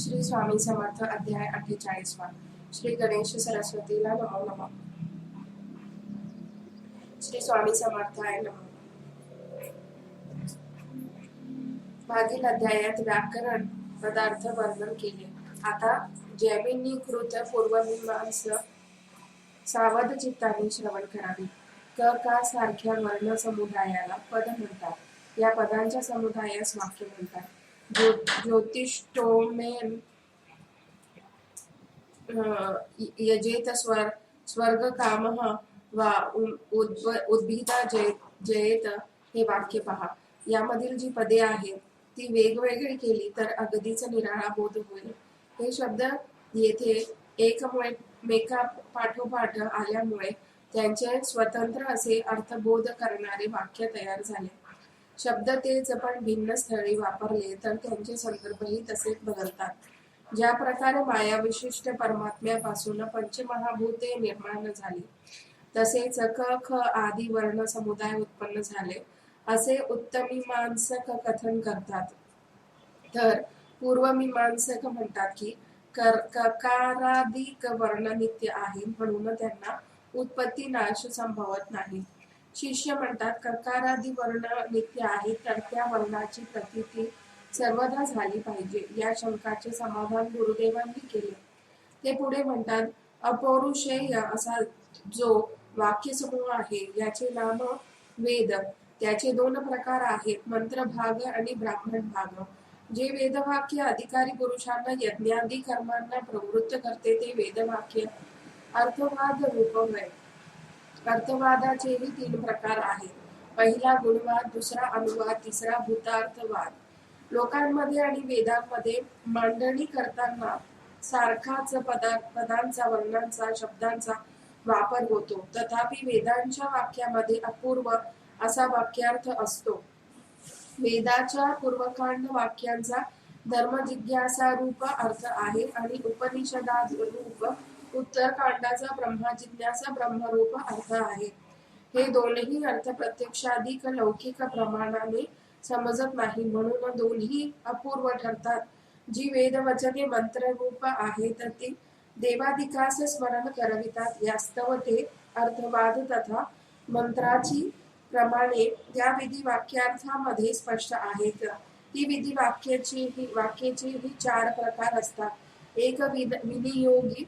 श्री स्वामी समर्थ अध्याय 48वा. श्री गणेश सरस्वतीला नमो नमः. श्री स्वामी समर्थाय नमः. मागील अध्यायात व्याकरण पदार्थ वर्णन केले. आता जैमिनीकृत पूर्वमीमांस सावध चित्ताने श्रवण करावे. क का सारख्या वर्ण समुदायाला पद म्हणतात. या पदांच्या समुदायास वाक्य म्हणतात. ज्योतिष्टोमेन यजेत स्वर्ग काम वा उद्भिदा जयेत हे वाक्य पहा. यामधील जी पदे आहेत ती वेगवेगळी केली तर अगदीच निराळा बोध होईल. हे शब्द येथे एकमेका पाठोपाठ आल्यामुळे त्यांचे स्वतंत्र असे अर्थबोध करणारे वाक्य तयार झाले. शब्द तेच पण भिन्न स्थळी वापरले तर त्यांचे संदर्भही तसेच बदलतात. ज्या प्रकारे माया विशिष्ट परमात्म्यापासून पंचमहाभूते निर्माण झाली तसेच क ख आदी वर्ण समुदाय उत्पन्न झाले असे उत्तमीमांसक कथन करतात. तर पूर्वमीमांसक म्हणतात की ककारादिक वर्ण नित्य आहे म्हणून त्यांना उत्पत्ती नाश संभवत नाही. शिष्य म्हणतात ककारादी वर्ण नित्य आहे तर त्या वर्णाची प्रतीती सर्वदा झाली पाहिजे. या शंकाचे समाधान गुरुदेवांनी केले. ते पुढे म्हणतात अपौरुषेय असा जो वाक्यसमूह आहे याचे नाम वेद. त्याचे दोन प्रकार आहेत, मंत्र भाग आणि ब्राह्मण भाग. जे वेदवाक्य अधिकारी पुरुषांना यज्ञादी कर्मांना प्रवृत्त करते ते वेदवाक्य अर्थवाद रूप होय. अर्थवादाचेही 3 प्रकार आहेत. पहिला गुणवाद, दुसरा अनुवाद, तिसरा भूतार्थवाद. लोकांमध्ये आणि वेदांमध्ये मांडणी करताना सारखाच पदांचा, वर्णांचा, शब्दांचा वापर होतो. तथापि वेदांच्या वाक्यामध्ये अपूर्व असा वाक्यार्थ असतो. वेदाच्या पूर्वकांड वाक्यांचा धर्मजिज्ञासा रूप अर्थ आहे आणि उपनिषदारूप उत्तरकांडाचा ब्रह्मजिज्ञासा ब्रह्मरूप अर्थ आहे. हे दोनही अर्थ प्रत्यक्षाधिक लौकिक प्रमाणाने समजत नाही म्हणून दोन्ही अपूर्व ठरतात. जी वेदवचने मंत्ररूप आहेत ती देवादिकास स्मरण करवितात. यास्तव ते अर्थवाद तथा मंत्राची प्रमाणे त्या विधी वाक्यार्थामध्ये स्पष्ट आहेत. ही विधी वाक्याचेही 4 प्रकार असतात. एक विनियोगी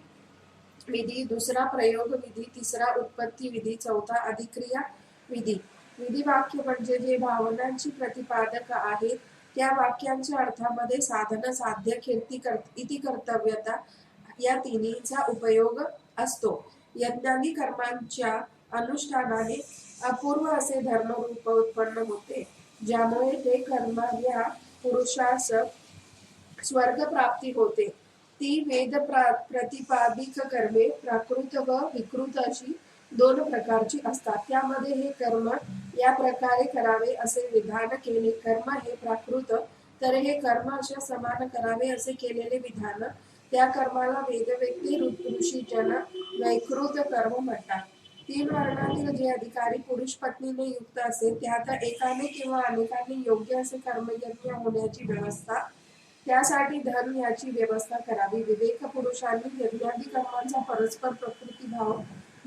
विधी, दुसरा प्रयोग विधी, तिसरा उत्पत्ती विधी, चौथा अधिक्रिया विधी. विधी वाक्य म्हणजे जे भावनांची प्रतिपादक आहेत त्या वाक्यांच्या अर्थामध्ये साधन, साध्य, कीर्ती, इति कर्तव्यता या तिन्हीचा उपयोग असतो. यज्ञादी कर्मांच्या अनुष्ठानाने अपूर्व असे धर्मरूप उत्पन्न होते ज्यामुळे ते करणाऱ्या पुरुषास स्वर्ग प्राप्ती होते. ती वेद प्रतिपादिक कर्मे प्राकृत व विकृत अशी 2 प्रकारची असतात. त्यामध्ये हे कर्म या प्रकारे करावे असे विधान केले कर्म हे प्राकृत, तर हे कर्म अशा समान करावे असे केलेले विधान त्या कर्माला वेदवेत्ते ऋषीजन वैकृत कर्म म्हणतात. 3 वर्णातील जे अधिकारी पुरुष पत्नीने युक्त असेल त्यात एकाने किंवा अनेकांनी योग्य असे कर्मयज्ञ होण्याची व्यवस्था, त्यासाठी धन याची व्यवस्था करावी. विवेक पुरुषांनी यज्ञादी कर्मांचा परस्पर प्रकृतीभाव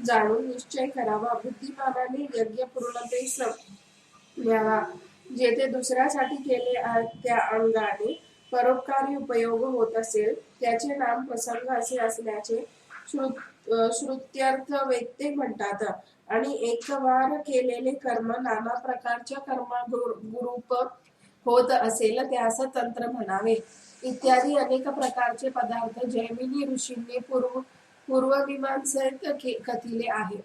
जाणून निश्चय करावा. बुद्धिमानाने यज्ञ पूर्णतेस न्यावा. जेथे दुसऱ्यासाठी केले त्या अंगाने परोपकारी उपयोग होत असेल त्याचे नाम प्रसंग असे असल्याचे श्रुत्यर्थवेत्ते म्हणतात. आणि एकवार केलेले कर्म नाना प्रकारच्या कर्मागुरूप होत असेल त्यास तंत्र म्हणावे. इत्यादी अनेक प्रकारचे पदार्थ जैमिनी ऋषींनी पूर्वमीमांसेत कथिले आहे.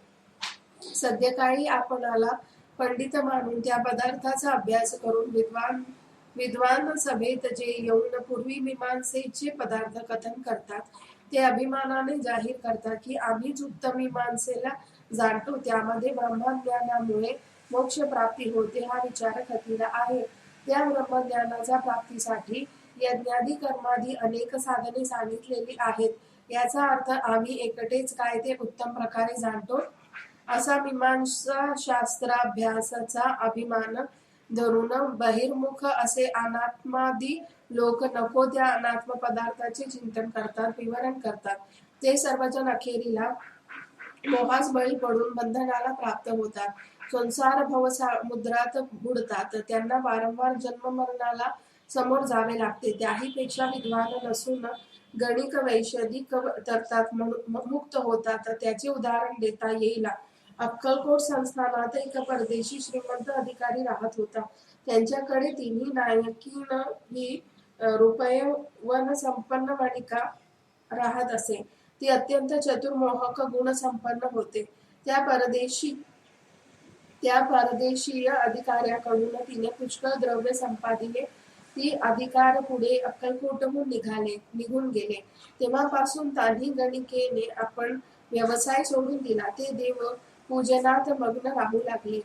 सध्याकाळी आपणाला पंडित मानून त्या पदार्थाचा अभ्यास करून विद्वान सभेत जे येऊन पूर्वी मीमांसेचे पदार्थ कथन करतात ते अभिमानाने जाहीर करतात की आम्हीच उत्तमीमांसेला जाणतो. त्यामध्ये ब्रह्मज्ञानामुळे मोक्ष प्राप्ती होते हा विचार कथिला आहे. त्या ब्रह्मज्ञानाच्या प्राप्तीसाठी यज्ञादी कर्मादी अनेक साधने सांगितलेली आहेत. याचा अर्थ आम्ही एकटेच काय ते उत्तम प्रकारे जाणतो असा मीमांसा शास्त्राभ्यासाचा अभिमान धरून बहिर्मुख असे अनात्मादी लोक नको त्या अनात्म पदार्थाचे चिंतन करतात, विवरण करतात. ते सर्वजण अखेरीला मोहास बळी पडून बंधनाला प्राप्त होतात, संसार भवसमुद्रात बुडतात. त्यांना वारंवार जन्ममरणाला समोर जावे लागते. त्याहीपेक्षा विद्वान नसून गणिक वैषयिक तरतात मुक्त होतात. त्याचे उदाहरण देता येईल. अक्कलकोट संस्थानात एक परदेशी श्रीमंत अधिकारी राहत होता. त्यांच्याकडे तिन्ही नायकीन ही रुपये संपन्न वणिका राहत असे. ती अत्यंत चतुर, मोहक, गुणसंपन्न होते. त्या परदेशीय अधिकाऱ्याकडून तिने पुष्कळ द्रव्य संपादिले. ती अधिकार पुढे अक्कलकोटहून निघून गेले. तेव्हापासून तान्ही गणिकेने आपण व्यवसाय सोडून दिला. ते देव पूजनात मग्न राहू लागले.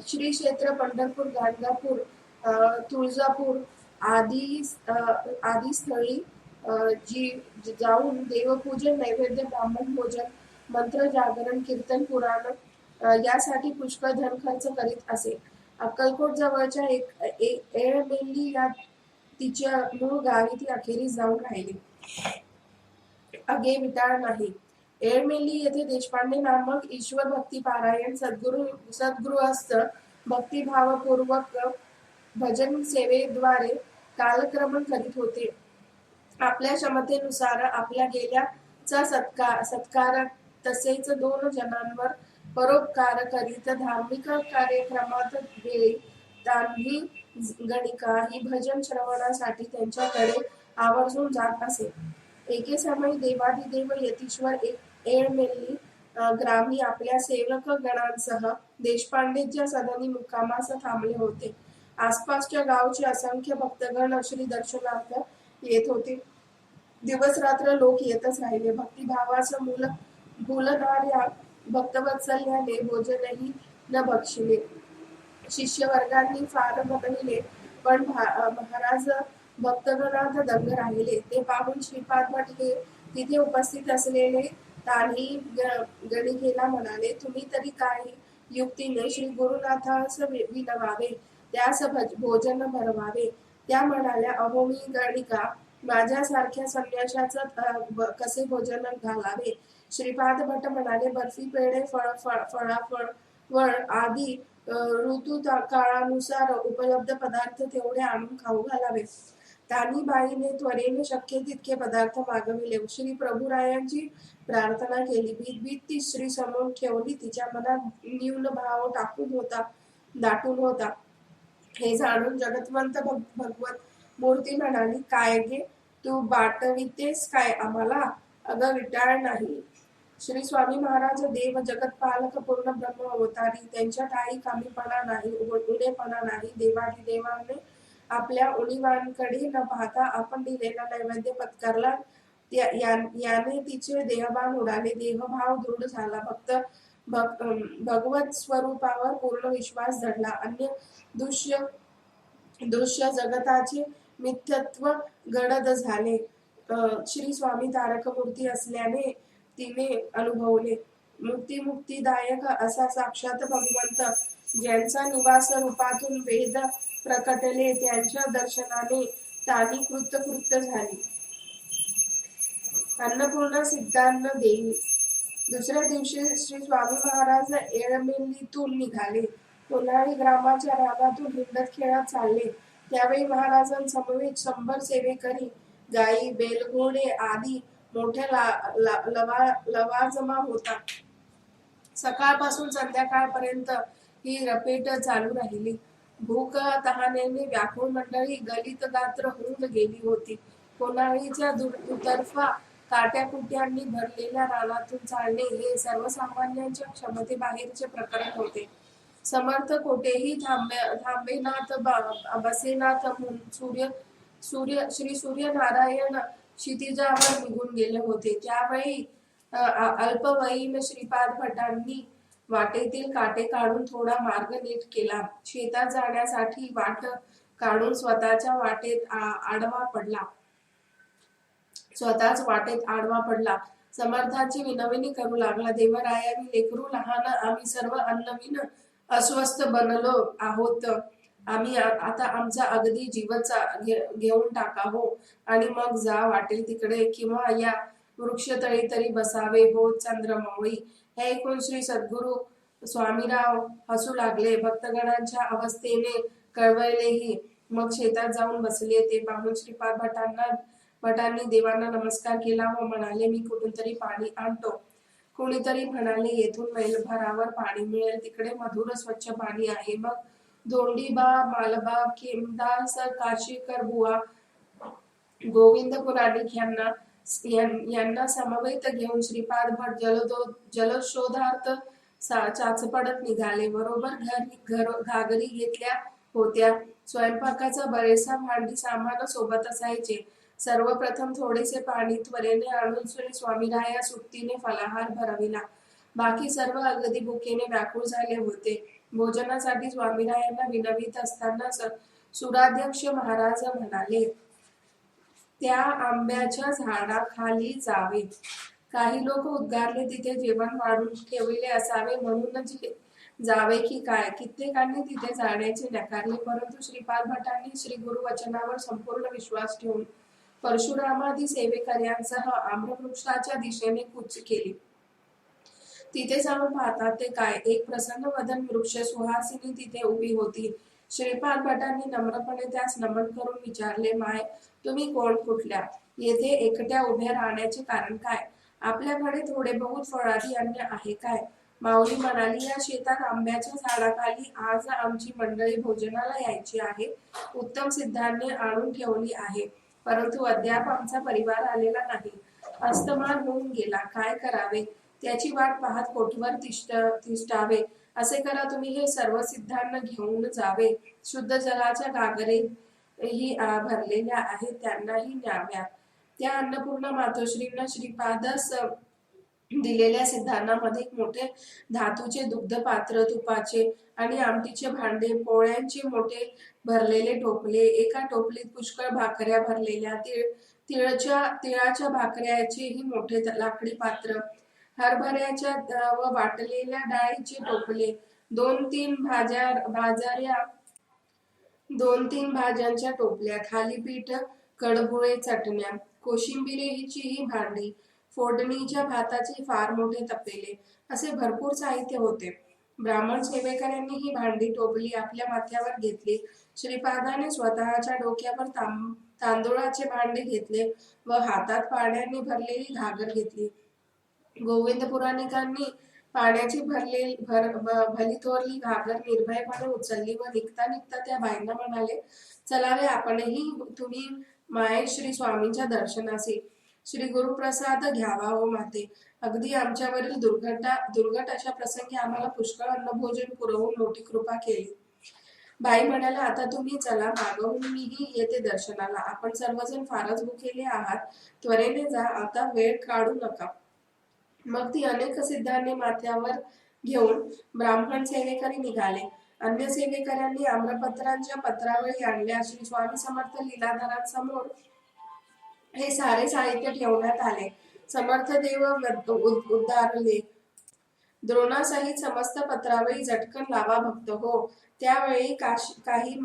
श्री क्षेत्र पंढरपूर, गाणगापूर, तुळजापूर आदी स्थळी जाऊन देवपूजन, नैवेद्य, ब्राह्मण भोजन, मंत्र जागरण, कीर्तन, पुराण यासाठी पुष्कळ धन खर्च करीत असे. अक्कलकोट जवळच्या एळमेली या तिच्या मूळ गावी ती अखेरीस जाऊन राहिली. अगे विटाळ नाही. एळमेली येथे देशपांडे नामक ईश्वर भक्तिपारायण सद्गृहस्थ भक्तिभावपूर्वक भजन सेवेद्वारे कालक्रमण करीत होते. आपल्या क्षमतेनुसार आपल्या गेल्याचा सत्कार तसेच 2 जणांवर परोपकार करीत धार्मिक कार्यक्रमात वेळी तान्ही गणिका ही भजन श्रवणासाठी त्यांच्याकडे आवर्जून जात असे. एके समयी देवाधिदेव यतीश्वर एळमेली ग्रामी आपल्या सेवक गणांसह देशपांडेच्या सदनी मुक्कामास थांबले होते. आसपासच्या गावचे असंख्य भक्तगण श्री दर्शनार्थ येत होते. दिवस रात्र लोक येतच राहिले. भक्तिभावास भुलणाऱ्या भक्तवत्सल्याने भोजनही न बक्षिले. शिष्यवर्गांनी फार बनविले, पण महाराज भक्तगणात दंग राहिले. ते पाहून श्रीपाद भट हे तिथे उपस्थित असलेले तान्ही गणिकेला म्हणाले, तुम्ही तरी काही युक्तीने श्री गुरुनाथास विनवावे, त्यास भोजन भरवावे. त्या म्हणाल्या, अहो मी गणिका, माझ्यासारख्या संन्याशाचं कसे भोजन घालावे? श्रीपाद भट म्हणाले, बर्फी, पेढे, फळाफळ आदी ऋतुकाळानुसार उपलब्ध पदार्थ तेवढे आणून खाऊ घालावे. तान्हीबाईने त्वरेने शक्य तितके पदार्थ मागविले. श्री प्रभुरायांची प्रार्थना केली. भीत ती श्री समोर ठेवली. तिच्या मनात न्यून भाव दाटून होता. हे जाणून जगतवंत भगवत मूर्ती म्हणाली, काय गे, तू बाटवितेस काय आम्हाला? अगं विटाळ नाही. श्री स्वामी महाराज देव, जगतपालक, पूर्ण ब्रह्म अवतारी. त्यांच्या ठाई कमीपणा नाही, उडेपणा नाही. देवाधिदेवाने आपल्या उणीवांकडे न पाहता आपण दिलेला नैवेद्य पत्करला. याने तिचे देहभान उडाले, देहभाव दृढ झाला. भगवत स्वरूपावर पूर्ण विश्वास जडला. अन्य दृश्य जगताचे मिथ्यत्व गडद झाले. श्री स्वामी तारक मूर्ती असल्याने तिने अनुभवले. मुक्तिदायक असा साक्षात भगवंत, ज्यांचा निवास रूपातून वेद प्रकटले, त्यांच्या दर्शनाने तान्ही कृतकृत्य झाली. अन्नपूर्णा सिद्धांन देई. दुसऱ्या दिवशी श्री स्वामी महाराज एळमेलीतून निघाले. कोल्हाळी ग्रामाच्या रानातून हिंडत खेळत चालले. त्यावेळी महाराजांसमवेत 100 सेवेकरी, गाई, बैलघोडे आदी मोठ्या लवाजमा होता. सकाळपासून संध्याकाळपर्यंत ही रपेट चालू राहिली. भूक तहानेने व्याकुळ मंडळी गलित गात्र होऊन गेली होती. कोल्हाळीच्या दुतर्फा काट्याकुट्यांनी भरलेल्या रानातून चालणे हे सर्वसामान्यांच्या क्षमतेबाहेरचे प्रकरण होते. समर्थ कोठेही थांबेनात, बसेनात. श्री सूर्यनारायण क्षितिजावर निघून गेले होते. त्यावेळी अल्पवयीन श्रीपाद भटांनी वाटेतील काटे काढून थोडा मार्ग नीट केला. शेतात जाण्यासाठी वाट काढून स्वतःच वाटेत आडवा पडला. समर्थाची विनवणी करू लागला. देवराया, मी लेकरू लहान, आम्ही सर्व अन्नविन अस्वस्थ बनलो आहोत. आम्ही आता आमचा अगदी जीवच घेऊन टाका हो, आणि मग जा वाटेल तिकडे, किंवा या वृक्षतळी तरी बसावे हो चंद्रमौळी. हे ऐकून श्री सद्गुरु स्वामीराव हसू लागले. भक्तगणांच्या अवस्थेने कळवळलेही. मग शेतात जाऊन बसले. ते पाहून श्रीपाद भटांनी देवांना नमस्कार केला व म्हणाले, मी कुठून तरी पाणी आणतो. कोणीतरी म्हणाले, येथून मैलभरावर पाणी मिळेल, तिकडे मधुर स्वच्छ पाणी आहे. मग धोंडीबा, मालबा, खेमदास, काशीकर बुवा, गोविंद पुराणिक यांना समवेत घेऊन श्रीपाद भट जलशोधार्थ चाचपडत निघाले. बरोबर घागरी घेतल्या होत्या. स्वयंपाकाचा बरेचसा भांडी सामान सोबत असायचे. सर्वप्रथम थोडेसे पाणी त्वरेने आणून श्री स्वामीराया सुट्टीने फलाहार भरविला. बाकी सर्व अगदी भुकेने व्याकुळ झाले होते. भोजनासाठी स्वामीरायांना विनवित असताना सुराध्यक्ष महाराज म्हणाले, त्या आंब्याच्या झाडाखाली जावे. काही लोक उद्गारले, तिथे जेवण वाढून ठेवले असावे म्हणूनच जावे की काय. कित्येकांनी तिथे जाण्याचे नकारले. परंतु श्रीपाद भटांनी श्री गुरुवचनावर संपूर्ण विश्वास ठेवून परशुरामादी सेवेकऱ्यांसह आम्रवृक्षाच्या दिशेने कूच केली. तिथे जाऊन पाहतात ते काय, एक प्रसन्न वदन वृक्ष सुहासिनी तिथे उभी होती. श्रीपाद भटांनी नम्रपणे त्यास नमन करून विचारले, माय, तुम्ही कोण, कुठल्या? येथे एकट्या उभ्या राहण्याचे कारण काय? आपल्याकडे थोडे बहुत फळादी अन्न आहे काय? माऊली म्हणाली, या शेतात आंब्याच्या झाडाखाली आज आमची मंडळी भोजनाला यायची आहे. उत्तम सिद्धान्य आणून ठेवली आहे, परंतु अद्याप आमचा परिवार आलेला नाही. अस्तमान होऊन गेला, काय करावे? त्याची वाट पाहत कोठवर तिष्ठावे? असे करा, तुम्ही हे सर्व सिद्धांत घेऊन जावे. शुद्ध जलाच्या गागरे ही भरलेल्या आहेत, त्यांनाही न्याव्या. त्या अन्नपूर्णा मातोश्रींना श्रीपादस दिलेल्या सिद्धांनामध्ये एक मोठे धातूचे दुग्ध पात्र, तुपाचे आणि आमटीचे भांडे, पोळ्यांचे मोठे भरलेले टोपले, एका टोपलीत पुष्कळ भाकऱ्या भरलेल्या, तिळाच्या भाकऱ्याचेही मोठे लाकडी पात्र, हरभऱ्याच्या व वाटलेल्या डाळीचे टोपले, दोन तीन भाज्यांच्या टोपल्या, थालीपीठ, कडबुळे, चटण्या, कोशिंबिरीचीही भांडी, फोडणीच्या भाताचे फार मोठे तपेले, असे भरपूर साहित्य होते. ब्राह्मण सेवेकऱ्यांनी ही भांडी टोपली आपल्या माथ्यावर घेतली. श्रीपादाने स्वतःच्या डोक्यावर तांदुळाचे भांडे घेतले व हातात पाण्याने भरलेली घागर घेतली. गोविंद पुराणिकांनी पाण्याची भली थोरली घागर निर्भयपणे उचलली व निघता निघता त्या बाईंना म्हणाले, चलावे आपणही तुम्ही माये श्री स्वामींच्या दर्शनासी. श्री गुरुप्रसाद घ्यावा हो माते. अगदी आमच्यावरील दुर्घट अशा प्रसंगी आम्हाला पुष्कळ अन्नभोजन पुरवून मोठी कृपा केली. बाई म्हणाला, आता तुम्ही चला, मागहून मीही येते दर्शनाला. आपण सर्वजण फारच भुकेले आहात, त्वरेने जा, आता वेळ काढू नका. मग ती अनेक सिद्धांनी माथ्यावर घेऊन ब्राह्मण सेवेकरी निघाले. अन्य सेवेकऱ्यांनी आम्रपत्रांच्या पत्रावळी आणल्या. श्री स्वामी समर्थ लीलाधरांसमोर हे सारे साहित्य ठेवण्यात आले. समर्थ देव उद्धारले. द्रोणासहित समस्त पत्रावळी झटकन लावा भक्त हो. त्यावेळी काही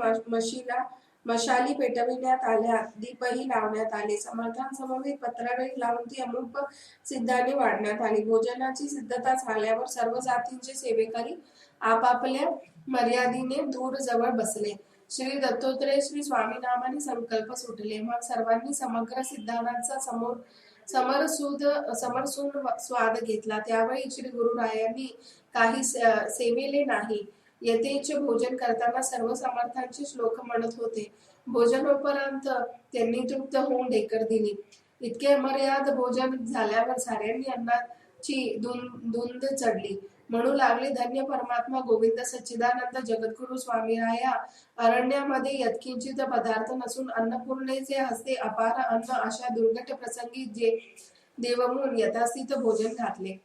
मशाली पेटविण्यात आल्या, दीपही लावण्यात आले. समर्थांसमवेत पत्रावळी लावून ती अमुक सिद्धाने वाढण्यात आली. भोजनाची सिद्धता झाल्यावर सर्व जातींचे सेवेकरी आपापल्या मर्यादेने दूर जवळ बसले. श्री दत्तोत्रेय श्री स्वामी नामाने संकल्प सुटले. मग सर्वांनी समग्र सिद्धांताचा समरसून स्वाद घेतला. त्यावेळी श्री गुरुरायांनी काही सेवेले नाही. यथेच्छ भोजन करताना सर्व समर्थांचे श्लोक म्हणत होते. भोजनोपरांत त्यांनी तृप्त होऊन ढेकर दिली. इतके अमर्याद भोजन झाल्यावर साऱ्यांनी अन्नाची धुंद चढली. म्हणू लागले, धन्य परमात्मा गोविंद सच्चिदानंद जगद्गुरु स्वामीराया अरण्यामध्ये यत्किंचित पदार्थ नसून अन्नपूर्णेचे हस्ते अपार अन्न अशा दुर्घट प्रसंगी जे देवमून यथास्थित भोजन घातले.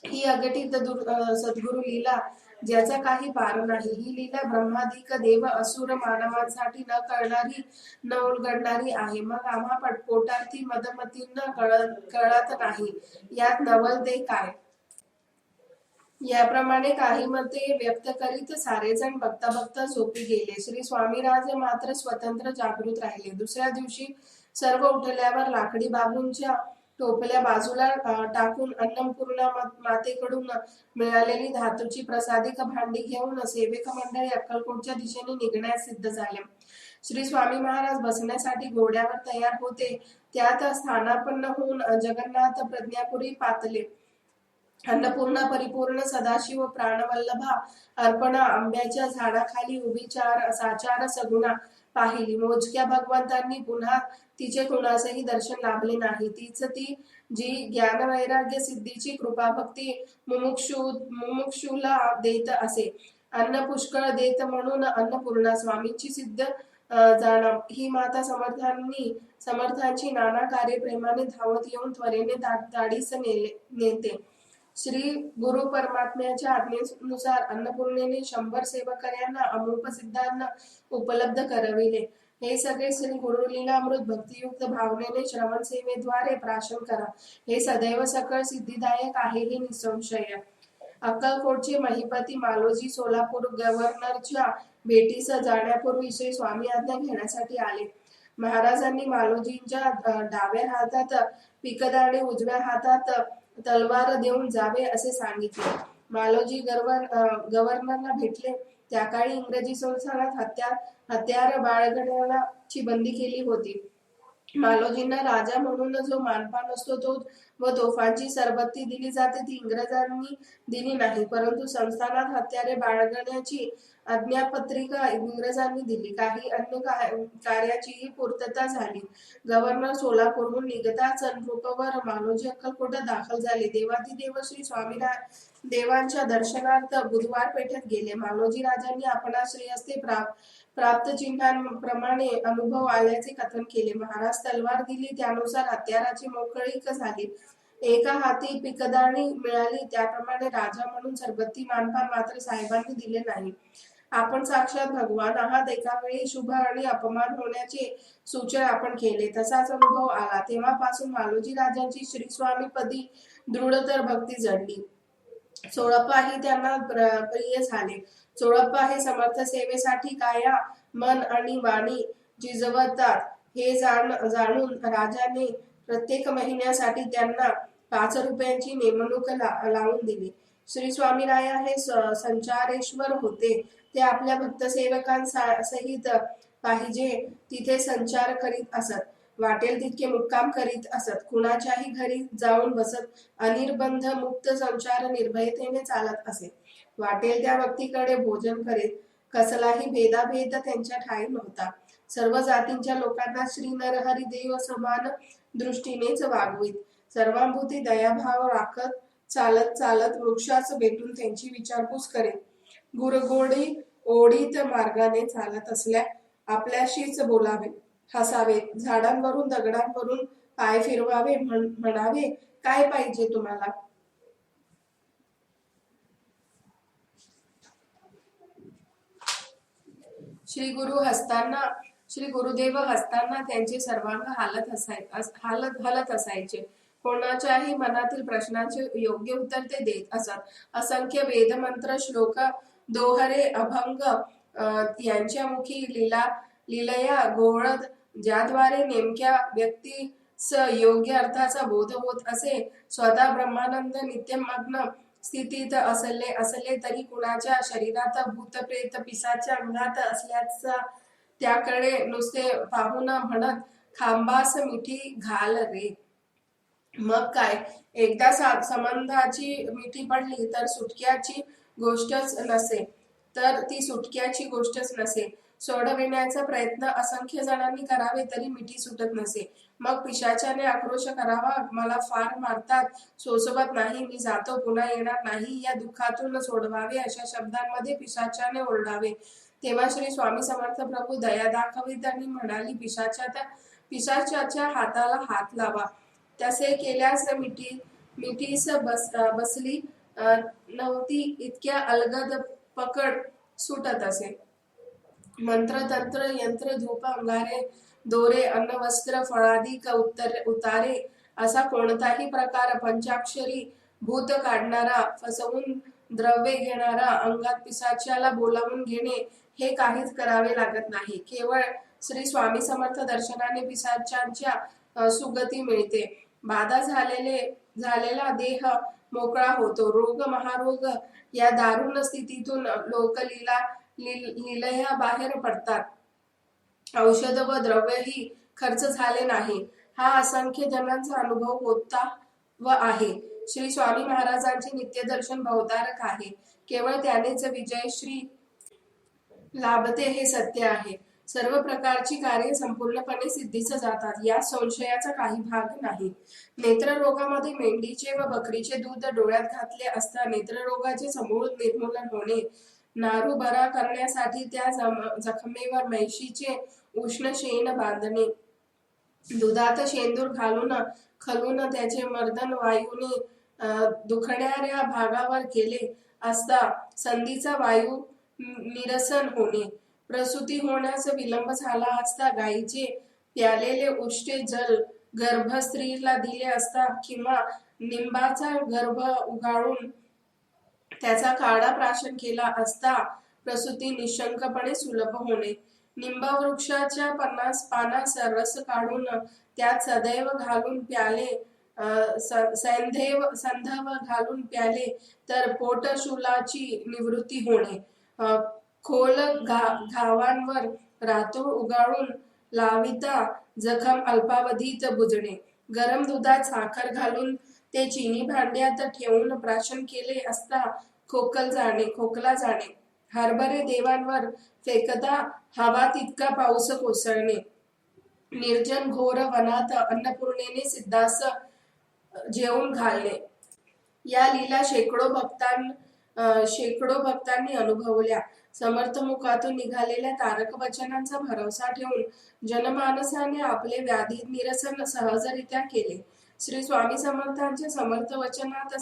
ही अगटित सद्गुरु लीला ज्याचा काही पार नाही. ही लीला ब्रह्मादिक देव असुर मानवांसाठी न कळणारी न उलगडणारी आहे. मग आम्हा पोटार्थी मदमतींना कळत नाही. यात नवल ते काय. याप्रमाणे काही मते व्यक्त करीत सारेजण बघता बघता झोपी गेले. श्री स्वामीराजे मात्र स्वतंत्र जागृत राहिले. दुसऱ्या दिवशी सर्व उठल्यावर लाकडी बाबूंच्या टोपल्या बाजूला टाकून अन्नपूर्णा मातेकडून मिळालेली धातूची प्रसादिक भांडी घेऊन सेवक मंडळी अक्कलकोटच्या दिशेने निघण्यास सिद्ध झाले. श्री स्वामी महाराज बसण्यासाठी घोड्यावर तयार होते. त्यात स्थानापन्न होऊन जगन्नाथ प्रज्ञापुरी पातले. अन्नपूर्णा परिपूर्ण सदाशिव प्राणवल्लभा अर्पणा आंब्याच्या झाडाखाली उभी साचार सगुणा पाहिली. मोजक्या भगवंतांनी पुन्हा तिचे कुणाचेही दर्शन लाभले नाही. तीच ती जी ज्ञानवैराग्य सिद्धीची कृपाभक्ती मुमुक्षूला देत असे. अन्न पुष्कळ देत म्हणून अन्नपूर्णा स्वामींची सिद्ध जाणव. ही माता समर्थांची नाना कार्य प्रेमाने धावत येऊन त्वरेने दाढीस नेते. श्री गुरु परमात्म्याच्या आज्ञेनुसार अन्नपूर्णेने 100 सेवकऱ्यांना अमोप सिद्धांना उपलब्ध करविले. हे सगळे श्री गुरुलीलामृत भक्तियुक्त भावनेने श्रवण सेवेद्वारे प्राशन करा. हे सदैव सकळ सिद्धिदायक आहे हे निसंशय. अक्कलकोटचे महिपती मालोजी सोलापूर गव्हर्नरच्या भेटीस जाण्यापूर्वी श्री स्वामी आज्ञा घेण्यासाठी आले. महाराजांनी मालोजींच्या डाव्या हातात पिकदाणे हत्यार हातात तलवार देऊन जावे असे सांगितले. मालोजी गव्हर्नरला भेटले. त्या काळी इंग्रजी संस्थानात हत्यार बाळगण्याची बंदी केली होती. मालोजींना राजा म्हणून जो मानपान असतो तो व तोफांची सरबत्ती दिली जाते ती इंग्रजांनी दिली नाही, परंतु संस्थानात हत्यारे बाळगण्याची आज्ञापत्रिका इंग्रजांनी दिली. काही अन्य कार्याचीही पूर्तता झाली. गव्हर्नर सोलापूरहून निघताच रूपवर मालोजी अक्कलकोटात दाखल झाले. देवाधिदेव श्री स्वामी देवांच्या दर्शनार्थ बुधवार पेठेत गेले. मालोजी राजांनी आपणास श्रीहस्ते प्राप्त चिन्हांप्रमाणे अनुभव आल्याचे कथन केले. महाराज तलवार दिली त्यानुसार हत्याराची मोकळीक झाली. एका हाती पिकदाणी मिळाली. त्याप्रमाणे राजा म्हणून सरबत्ती मानपान मात्र साहेबांनी दिले नाही. आपण साक्षात भगवान आहात. एका वेळी शुभ आणि अपमान होण्याचे सूचन आपण केले. तसाच अनुभव आला. तेव्हापासून मालोजी राजांची श्री स्वामी पदी दृढतर भक्ती जडली. चोळप्पाही त्यांना प्रिय झाले. चोळप्पा हे समर्थ सेवेसाठी काया मन आणि वाणी जिजवतात हे जाणून राजाने प्रत्येक महिन्यासाठी त्यांना 5 रुपयांची नेमणूक लावून दिली. श्री स्वामीराया हे संचारेश्वर होते. ते आपल्या भक्तसेवकांसहित पाहिजे तिथे संचार करीत असत. वाटेल तितके मुक्काम करीत असत. कुणाच्याही घरी जाऊन बसत. अनिर्बंध मुक्त संचार निर्भयतेने चालत असे. वाटेल त्या व्यक्तीकडे भोजन करीत. कसलाही भेदाभेद त्यांच्या ठाई नव्हता. सर्व जातींच्या लोकांना श्री नरहरी देव समान दृष्टीनेच वागवीत. सर्वांभूती दयाभाव राखत चालत वृक्षास भेटून त्यांची विचारपूस करीत. गुरगोडी ओढीत मार्गाने चालत असल्या आपल्याशीच बोलावे, हसावे, झाडांवरून दगडांवरून पाय फिरवावे, म्हणावे काय पाहिजे तुम्हाला. श्री गुरुदेव हसताना त्यांचे सर्वांग हलत असायचे. कोणाच्याही मनातील प्रश्नाचे योग्य उत्तर ते देत असत. असंख्य वेदमंत्र श्लोक दोहरे अभंग यांच्या मुखी लीलया घोळत ज्याद्वारे नेमक्या व्यक्तीस योग्य अर्थाचा बोध होत असे. स्वतः ब्रह्मानंद नित्यमग्न स्थितीत असले तरी कुणाच्या शरीरात भूतप्रेत पिसाच्या अंगात असल्याचा त्याकडे नुसते पाहून म्हणत खांबास मिठी घाल रे. मग काय, एकदा संबंधाची मिठी पडली तर ती सुटक्याची गोष्टच नसे. सोडविण्याचा प्रयत्न असंख्य जणांनी करावे तरी मिठी सुटत नसे. मग पिशाच्याने आक्रोश करावा, मला फार मारतात, सोसवत नाही, मी जातो, पुन्हा येणार नाही, या दुःखातून सोडवावे अशा शब्दांमध्ये पिशाच्याने ओरडावे. तेव्हा श्री स्वामी समर्थ प्रभू दया दाखवीत आणि म्हणाली, पिशाच्याच्या हाताला हात लावा. तसे केल्यास मिठीस बसली नव्हती इतक्या अलगद पकड सुटत असे. मंत्र तंत्र यंत्र धूप अंगारे दोरे अन्न वस्त्र फळादिक उतारे असा कोणताही प्रकार पंचाक्षरी भूत काढणारा फसवून द्रव्य घेणारा अंगात पिशाच्याला बोलावून घेणे हे काहीच करावे लागत नाही. केवळ श्री स्वामी समर्थ दर्शनाने पिशाच्यांच्या सुगती मिळते. बाधा झालेला देह मोकळा होतो. रोग महारोग या दारुण स्थितीतून लोक लीलया बाहेर पडतात. औषध व द्रव्यही खर्च झाले नाही. हा असंख्य जणांचा अनुभव होता व आहे. श्री स्वामी महाराजांचे नित्यदर्शन भवतारक आहे. केवळ त्यानेच विजयश्री लाभते हे सत्य आहे. सर्व प्रकारची कार्ये संपूर्णपणे सिद्धीस जातात, या संशयाचा काही भाग नाही. नेत्ररोगामध्ये मेंढीचे व बकरीचे दूध डोळ्यात घातले असता नेत्ररोगाचे समूळ निर्मूलन होणे, नारू बरा करण्यासाठी त्या जखमेवर म्हैशीचे उष्ण शेण बांधणे, दुधात शेंदूर घालून खलून त्याचे मर्दन वायूने दुखणाऱ्या भागावर केले असता संधीचा वायू निरसन होणे, प्रसूती होण्यास विलंब झाला असता गायीचे प्यालेले उष्टे जल गर्भस्त्रीला दिले असता किंवा निंबाचा गर्भ उगाळून त्याचा काढा प्राशन केला असता प्रसूती निशंकपणे सुलभ होणे, निंब वृक्षाच्या पानास रस काढून त्यात सदैव घालून प्याले, संधव घालून प्याले तर पोटशूलाची निवृत्ती होणे, खोल घावांवर रातूळ उगाळून लाविता जखम अल्पावधीत बुजणे, गरम दुधात साखर घालून ते चिनी भांड्यात ठेवून प्राशन केले असता खोकला जाणे, हरभरे देवांवर फेकता हवा तितका पाऊस कोसळणे, निर्जन घोर वनात अन्नपूर्णेने सिद्धास जेवून घालणे, या लीला शेकडो भक्तांनी अनुभवल्या. समर्थ मुखातून निघालेल्या तारक वचनांचा भरवसा ठेवून जनमानसाने आपले व्याधी निरसन सहजरित्या केले. श्री स्वामी समर्थांच्या समर्थ वचनात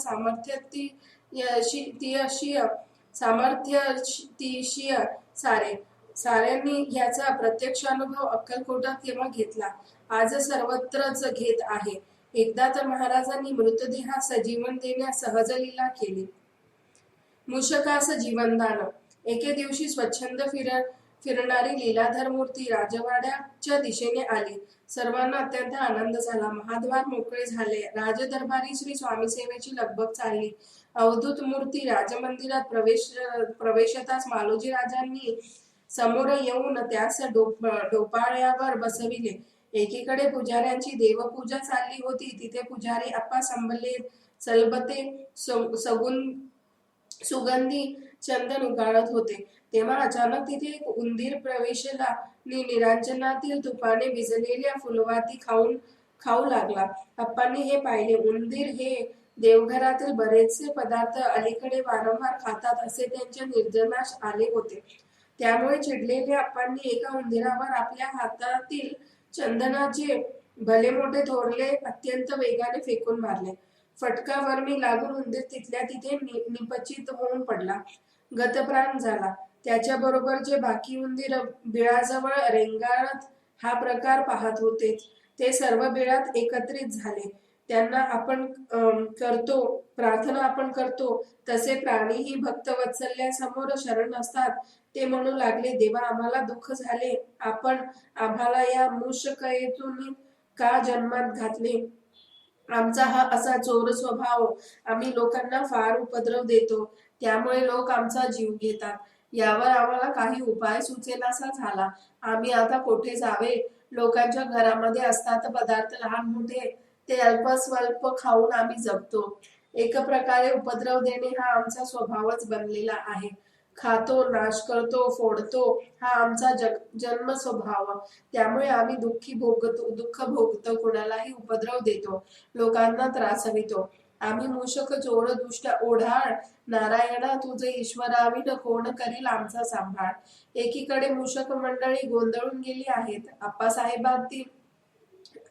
सामर्थ्यतिशीय साऱ्यांनी याचा प्रत्यक्ष अनुभव अक्कलकोटात तेव्हा घेतला, आज सर्वत्रच घेत आहे. एकदा तर महाराजांनी मृतदेहास जीवन देण्यास सहज लीला केली. मूषकास जीवनदान. एके दिवशी स्वच्छंद फिरणारी लीलाधर मूर्ती राजवाड्याच्या दिशेने आली. सर्वांना अत्यंत आनंद झाला. महाद्वार मोकळे झाले. राजदरबारी श्री स्वामी सेवेची लगबग चालली. अवधूत मूर्ती राजमंदिरात प्रवेशताच मालोजी राजांनी समोर येऊन त्यास डोपाळ्यावर बसविले. एकीकडे पुजाऱ्यांची देवपूजा चालली होती. तिथे पुजारी अप्पा सलबते सुगंधी चंदन उगाळत होते. तेव्हा अचानक तिथे एक उंदीर प्रवेशला आणि निरांजनातील तुपाने भिजलेल्या फुलवाती खाऊ लागला. अप्पांनी हे पाहिले. उंदीर हे देवघरातील बरेचसे पदार्थ अलीकडे वारंवार खातात असे त्यांच्या निदर्शनास आले होते. त्यामुळे चिडलेल्या अप्पांनी एका उंदीरावर आपल्या हातातील चंदनाचे भले मोठे थोरले अत्यंत वेगाने फेकून मारले. फटका वर्मी लागून उंदीर तिथल्या तिथे निपचित होऊन पडला, गतप्राण झाला. त्याच्याबरोबरचे बाकी उंदीर बिळाजवळ रेंगाळत हा प्रकार पाहत होते. ते सर्व बिळात एकत्रित झाले. त्यांना प्रार्थना आपण करतो तसे प्राणीही भक्तवत्सल्यासमोर शरण असतात. ते म्हणू लागले, देवा, आम्हाला दुःख झाले. आपण आम्हाला या मूषकतेतून का जन्मात घातले? आमचा हा असा चोर स्वभाव. आम्ही लोकांना फार उपद्रव देतो, त्यामुळे लोक आमचा जीव घेतात. यावर आम्हाला काही उपाय सुचेनासा झाला. आम्ही आता कोठे जावे? लोकांच्या घरामध्ये असतात पदार्थ लहान मोठे, ते अल्पस्वल्प खाऊन आम्ही जगतो. एक प्रकारे उपद्रव देणे हा आमचा स्वभावच बनलेला आहे. खातो, नाश करतो, फोडतो हा आमचा जन्म स्वभाव. त्यामुळे आम्ही दुःख भोगतो, कोणालाही उपद्रव देतो, लोकांना त्रासवितो. आम्ही मूषक, चोर, दुष्ट, ओढाळ. नारायणा, तुझे ईश्वराविन कोण करील आमचा सांभाळ? एकीकडे मूषक मंडळी गोंधळून गेली आहेत.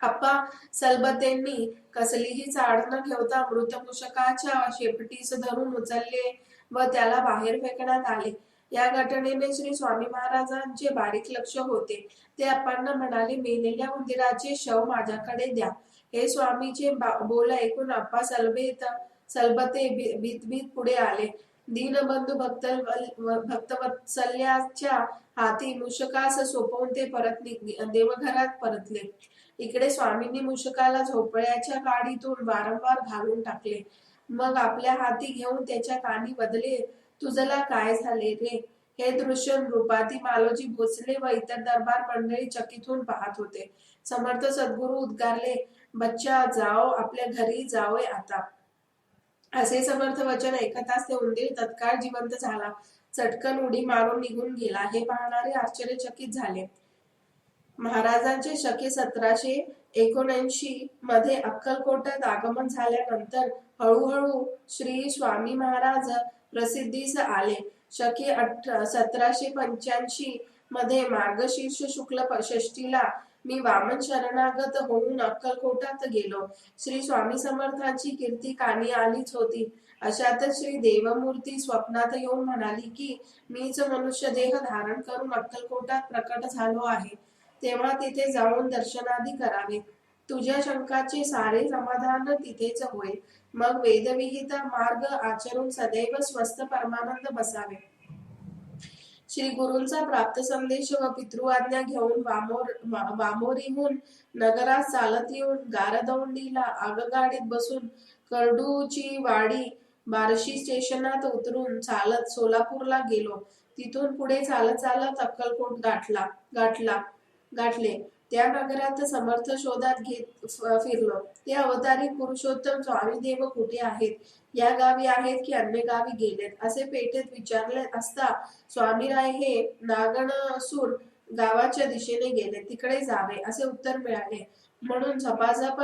आप्पा सलबतेंनी कसलीही चाड न ठेवता मृत मूषकाच्या शेपटीस धरून उचलले व त्याला बाहेर फेकण्यात आले. या घटनेने श्री स्वामी महाराजांचे बारीक लक्ष होते. ते आप्पांना म्हणाले, मेलेल्या उंदीराचे शव माझ्याकडे द्या. हे स्वामीचे बोल ऐकून आप्पा सलबते भीत पुढे आले. दीनबंधू भक्तवत्सल्याच्या हाती मूषकास सोपवून ते देवघरात परतले. इकडे स्वामींनी मूषकाला झोपड्याच्या काडीतून वारंवार घालून टाकले. मग आपल्या हाती घेऊन त्याच्या कानी बदले, तुझला काय झाले रे? हे दृश्य नृपाती मालोजी भोसले व इतर दरबार मंडळी चकित होऊन पाहत होते. समर्थ सद्गुरू उद्गारले, बच्चा जाओ, आपल्या घरी जाओय आता. असे समर्थ वचन ऐकताच ते उंदीर तत्काळ जिवंत झाला. चटकन उडी मारून निघून गेला. हे पाहणारे आश्चर्यचकित झाले. महाराजांचे शके 1779 मध्ये अक्कलकोटात आगमन झाल्यानंतर हळूहळू श्री स्वामी महाराज प्रसिद्धीस आले. शके 1785 मध्ये मार्गशीर्ष शुक्ल षष्टीला मी वामन शरणागत होऊन अक्कलकोटात गेलो. श्री स्वामी समर्थांची कीर्ती कानी आलीच होती. अशातच श्री देवमूर्ती स्वप्नात येऊन म्हणाली की मीच मनुष्य देह धारण करून अक्कलकोटात प्रकट झालो आहे. तेव्हा तिथे जाऊन दर्शनादी करावे. तुझ्या शंकाचे सारे समाधान तिथेच होईल. मग वेदविहित मार्ग आचरून सदैव स्वस्थ परमानंद बसावे. श्री गुरूंचा प्राप्त संदेश व पितृआज्ञा घेऊन वामोरीहून नगरात चालत येऊन गारदौंडीला आगगाडीत बसून करडूची वाडी बार्शी स्टेशनात उतरून चालत सोलापूरला गेलो. तिथून पुढे चालत चालत अक्कलकोट गाठले. त्या नगरात समर्थ शोधात घेत फिरलो. ते अवतारी पुरुषोत्तम स्वामीदेव कुठे आहेत? या गावी आहेत की अन्य गावी गेलेत असे पेठेत विचारले असता स्वामीराय हे नागणसूर गावाच्या दिशेने गेले. तिकडे जावे असे उत्तर मिळाले. म्हणून झपाझप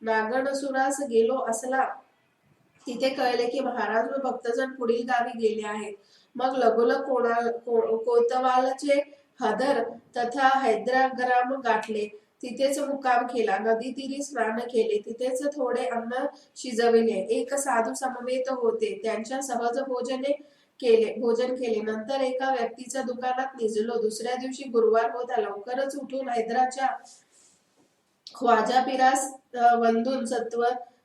नागणसुरास गेलो असला तिथे कळले की महाराज व भक्तजन पुढील गावी गेले आहेत. मग लगोलग कोतवालचे हदर तथा हैदराग्राम गाठले. तिथेच मुक्काम केला. नदी तीरी स्नान केले. तिथेच थोडे अन्न शिजविले. एक साधू समवेत होते. त्यांच्या सहज भोजन केले. नंतर एका व्यक्तीच्या दुकानात निजलो. दुसऱ्या दिवशी गुरुवार होता. लवकरच उठून हैदराच्या ख्वाजा पिरास वंदून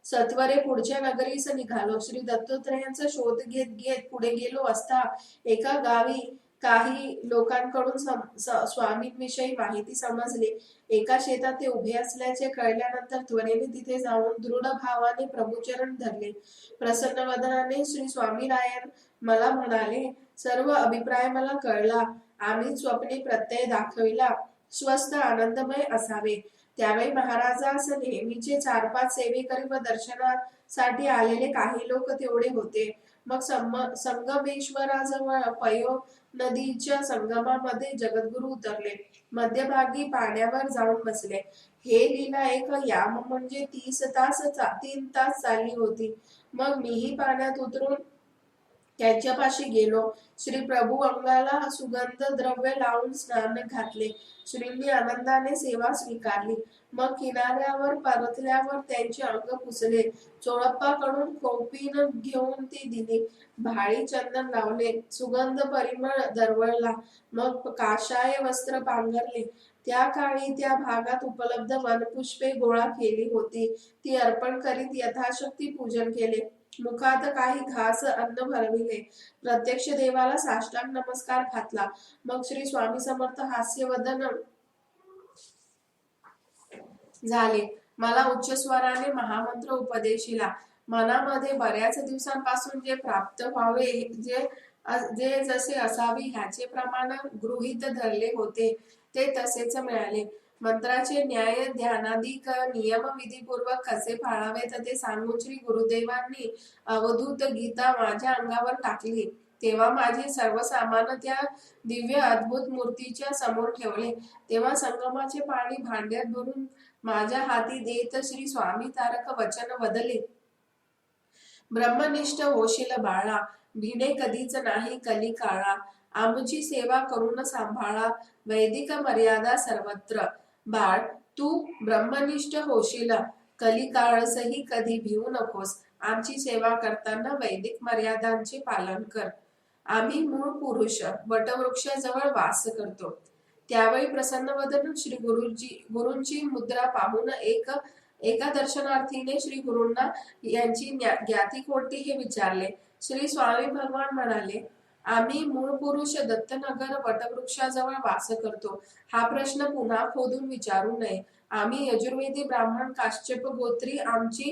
सत्वरे पुढच्या नगरीस निघालो. श्री दत्तात्रेयांचा शोध घेत घेत पुढे गेलो असता एका गावी काही लोकांकडून स्वामींविषयी माहिती समजली. एका शेतात ते उभे असल्याचे कळल्यानंतर त्वरेने तिथे जाऊन दृढ भावाने प्रभुचरण धरले. प्रसन्न वदनाने श्री स्वामीरायन मला म्हणाले, सर्व अभिप्राय मला कळला. आम्ही स्वप्ने प्रत्यय दाखविला. स्वस्थ आनंदमय असावे. त्यावेळी महाराजास नेहमीचे 4-5 सेवेकरी व दर्शनासाठी आलेले काही लोक तेवढे होते. मग संगमेश्वराजवळ पयो नदीच्या संगमामध्ये जगद्गुरु उतरले. मध्यभागी पाण्यावर जाऊन बसले. हे लीला एक याम म्हणजे 3 तास चालली होती. मग मीही पाण्यात उतरून त्यांच्यापाशी गेलो. श्री प्रभू अंगाला सुगंध द्रव्य लावून स्नान घातले. श्रींनी आनंदाने सेवा स्वीकारली. मग किनाऱ्यावर परतल्यावर त्यांचे अंग पुसले. चोळप्पाकडून कौपीन घेऊन ती दिली. भाळी चंदन लावले. सुगंध परिमळ दरवळला. मग काशाय वस्त्र पांघरले. त्या काळी त्या भागात उपलब्ध वनपुष्पे गोळा केली होती. ती अर्पण करीत यथाशक्ती पूजन केले. मुखात काही घास अन्न भरविले. प्रत्यक्ष देवाला साष्टांग नमस्कार घातला. मग श्री स्वामी समर्थ हास्यवदन झाले. मला उच्च स्वराने महामंत्र उपदेशिला. मनामध्ये बऱ्याच दिवसांपासून जे प्राप्त व्हावे, जे जसे असावे ह्याचे प्रमाण गृहीत धरले होते ते तसेच मिळाले. मंत्राचे न्याय ध्यानादिक नियम विधीपूर्वक कसे पाळावेत ते सांगून श्री गुरुदेवांनी अवधूत गीता माझ्या अंगावर टाकली. तेव्हा माझे सर्व सामान त्या दिव्य अद्भुत मूर्तीच्या समोर ठेवले. तेव्हा संगमाचे पाणी भांड्यात भरून माझ्या हाती देत श्री स्वामी तारक वचन वदले, ब्रह्मनिष्ठ होशील बाळा, भिणे कधीच नाही कली काळा. आमची सेवा करून सांभाळा, वैदिक मर्यादा सर्वत्र. बाळ, तू ब्रह्मनिष्ठ होशील, कलिकाळसही कधी भिवू नकोस. आमची सेवा करताना वैदिक मर्यादांचे पालन कर. आम्ही मूळ पुरुष वटवृक्षाजवळ वास करतो. त्यावेळी प्रसन्नवदन श्री गुरूंची मुद्रा पाहून एका दर्शनार्थीने श्री गुरूंना यांची ज्ञाती कोणती हे विचारले. श्री स्वामी भगवान म्हणाले, आम्ही मूळ पुरुष दत्तनगर वटवृक्षाजवळ वास करतो. हा प्रश्न पुन्हा खोदून विचारू नये. आम्ही यजुर्वेदी ब्राह्मण काश्यप गोत्री, आमची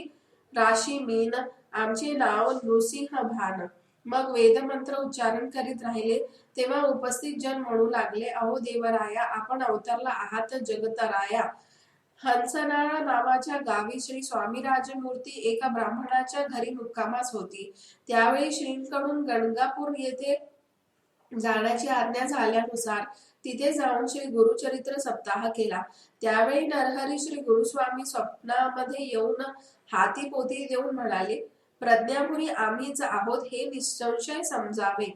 राशी मीन, आमचे नाव नृसिंह भान. मग वेदमंत्र उच्चारण करीत राहिले. तेव्हा उपस्थित जन म्हणू लागले, अहो देवराया, आपण अवतरला आहात जगतराया. हंसनाळा नावाच्या गावी श्री स्वामी राजमूर्ती एका ब्राह्मणाच्या घरी मुक्कामास होती. त्यावेळी श्रींकडून गणगापूर येथे जाण्याची आज्ञा झाल्यानुसार तिथे जाऊन श्री गुरुचरित्र सप्ताह केला. त्यावेळी नरहरी श्री गुरुस्वामी स्वप्नामध्ये येऊन हाती पोथी देऊन म्हणाले, प्रज्ञापुरी आम्हीच आहोत हे निसंशय समजावे.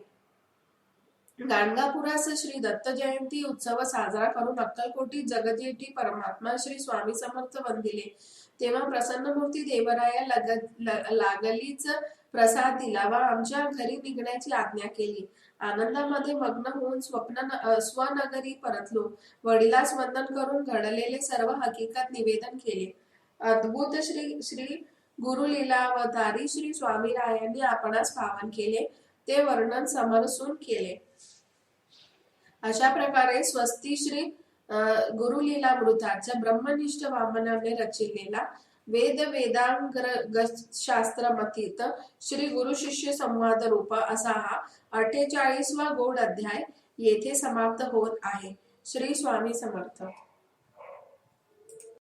गाणगापुरास श्री दत्त जयंती उत्सव साजरा करून अक्कलकोटी जगजेठी परमात्मा श्री स्वामी समर्थ वंदिले. तेव्हा प्रसन्नमूर्ती देवराया लागलीच प्रसाद दिला व आमच्या घरी निघण्याची आज्ञा केली. आनंदामध्ये मग्न होऊन स्वनगरी परतलो. वडिलास वंदन करून घडलेले सर्व हकीकत निवेदन केले. अद्भुत श्री गुरुलीलावतारी श्री स्वामीरायांनी आपणास पावन केले ते वर्णन समरसून केले. अशा प्रकारे स्वस्ती श्री गुरुलीलामृताच्या ब्रह्मनिष्ठ वामनाने रचिलेला वेदांगशास्त्रमथित श्री गुरु शिष्य संवाद रूप असा हा 48वा गौड अध्याय येथे समाप्त होत आहे. श्री स्वामी समर्थ.